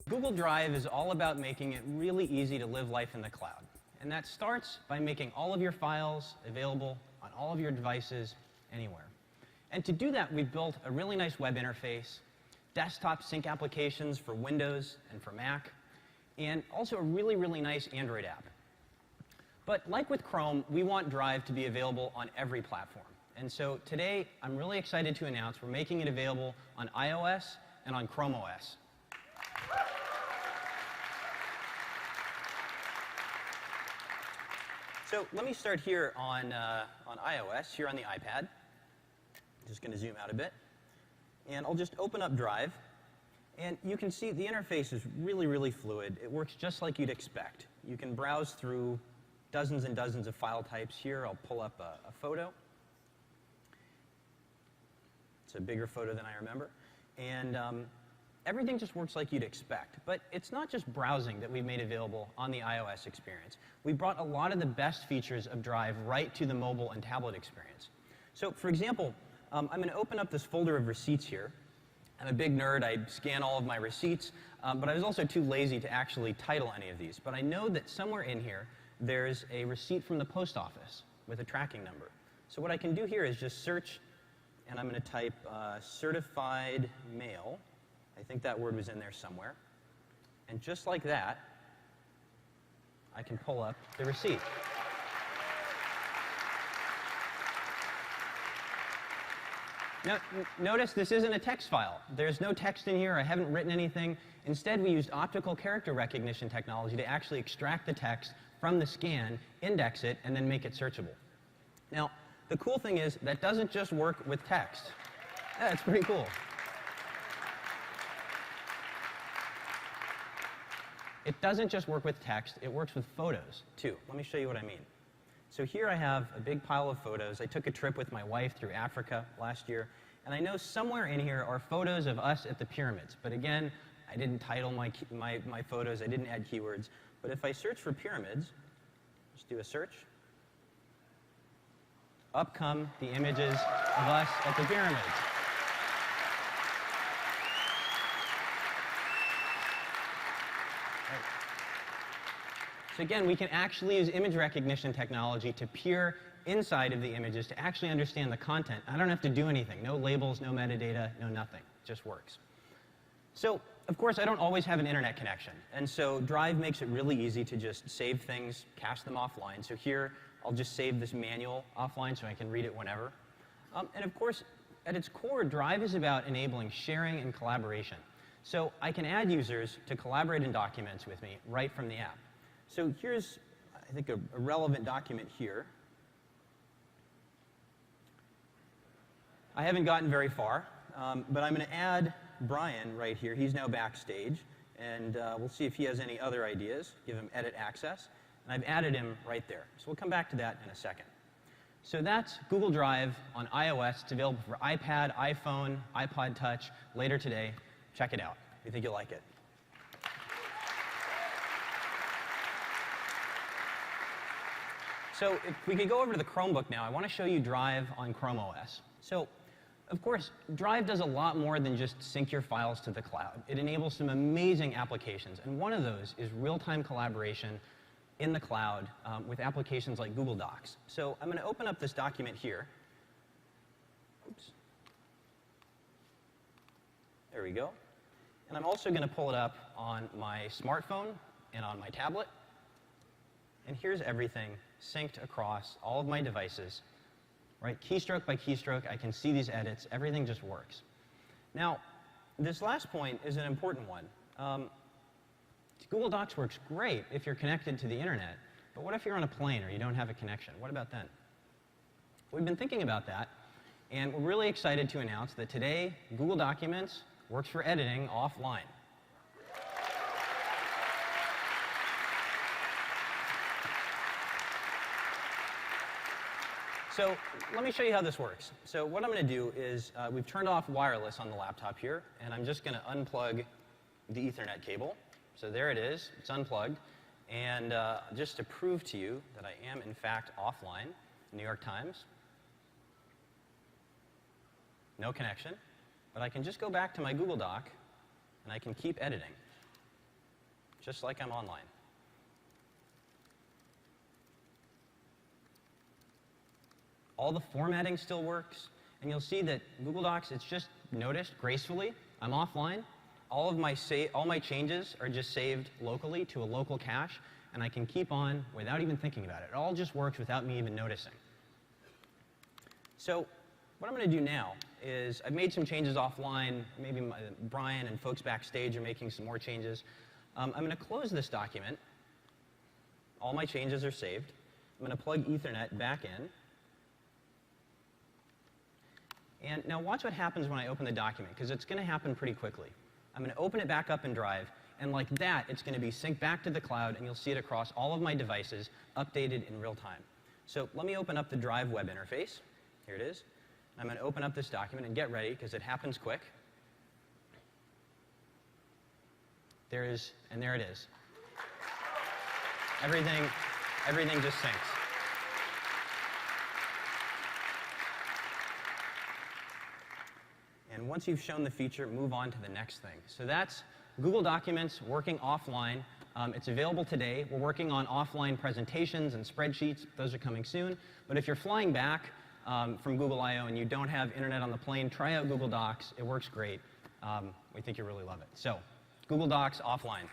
Google Drive is all about making it really easy to live life in the cloud. And that starts by making all of your files available on all of your devices anywhere. And to do that, we've built a really nice web interface, desktop sync applications for Windows and for Mac, and also a really, really nice Android app. But like with Chrome, we want Drive to be available on every platform. And so today, I'm really excited to announce we're making it available on iOS and on Chrome OS. So let me start here on iOS, here on the iPad. Just going to zoom out a bit. And I'll just open up Drive. And you can see the interface is really, really fluid. It works just like you'd expect. You can browse through dozens and dozens of file types. Here, I'll pull up a photo. It's a bigger photo than I remember. And everything just works like you'd expect. But it's not just browsing that we've made available on the iOS experience. We brought a lot of the best features of Drive right to the mobile and tablet experience. So for example, I'm going to open up this folder of receipts here. I'm a big nerd. I scan all of my receipts. But I was also too lazy to actually title any of these. But I know that somewhere in here, there's a receipt from the post office with a tracking number. So what I can do here is just search, and I'm going to type certified mail. I think that word was in there somewhere. And just like that, I can pull up the receipt. Now, notice this isn't a text file. There's no text in here. I haven't written anything. Instead, we used optical character recognition technology to actually extract the text from the scan, index it, and then make it searchable. Now, the cool thing is that doesn't just work with text. Yeah, it's pretty cool. It doesn't just work with text, it works with photos, too. Let me show you what I mean. So here I have a big pile of photos. I took a trip with my wife through Africa last year, and I know somewhere in here are photos of us at the pyramids. But again, I didn't title my photos, I didn't add keywords. But if I search for pyramids, just do a search, up come the images of us at the pyramids. So again, we can actually use image recognition technology to peer inside of the images to actually understand the content. I don't have to do anything. No labels, no metadata, no nothing. It just works. So, of course, I don't always have an internet connection. And so Drive makes it really easy to just save things, cache them offline. So here, I'll just save this manual offline so I can read it whenever. And of course, at its core, Drive is about enabling sharing and collaboration. So I can add users to collaborate in documents with me right from the app. So here's, I think, a relevant document here. I haven't gotten very far, but I'm going to add Brian right here. He's now backstage, and we'll see if he has any other ideas. Give him edit access, and I've added him right there. So we'll come back to that in a second. So that's Google Drive on iOS. It's available for iPad, iPhone, iPod Touch later today. Check it out. We think you'll like it. So if we could go over to the Chromebook now, I want to show you Drive on Chrome OS. So, of course, Drive does a lot more than just sync your files to the cloud. It enables some amazing applications, and one of those is real-time collaboration in the cloud with applications like Google Docs. So I'm going to open up this document here. Oops. There we go. And I'm also going to pull it up on my smartphone and on my tablet. And here's everything synced across all of my devices. Right? Keystroke by keystroke, I can see these edits. Everything just works. Now, this last point is an important one. Google Docs works great if you're connected to the internet. But what if you're on a plane or you don't have a connection? What about then? We've been thinking about that. And we're really excited to announce that today, Google Documents works for editing offline. So let me show you how this works. So what I'm going to do is we've turned off wireless on the laptop here, and I'm just going to unplug the Ethernet cable. So there it is. It's unplugged. And just to prove to you that I am, in fact, offline, New York Times. no connection. But I can just go back to my Google Doc, and I can keep editing, just like I'm online. All the formatting still works, and you'll see that Google Docs, it's just noticed gracefully. I'm offline. All my changes are just saved locally to a local cache, and I can keep on without even thinking about it. It all just works without me even noticing. So what I'm going to do now is I've made some changes offline. Maybe Brian and folks backstage are making some more changes. I'm going to close this document. All my changes are saved. I'm going to plug Ethernet back in. And now watch what happens when I open the document, because it's going to happen pretty quickly. I'm going to open it back up in Drive, and like that, it's going to be synced back to the cloud, and you'll see it across all of my devices, updated in real time. So let me open up the Drive web interface. Here it is. I'm going to open up this document and get ready, because it happens quick. There it is. Everything just syncs. And once you've shown the feature, move on to the next thing. So that's Google Documents working offline. It's available today. We're working on offline presentations and spreadsheets. Those are coming soon. But if you're flying back from Google I/O and you don't have internet on the plane, try out Google Docs. It works great. We think you'll really love it. So Google Docs offline.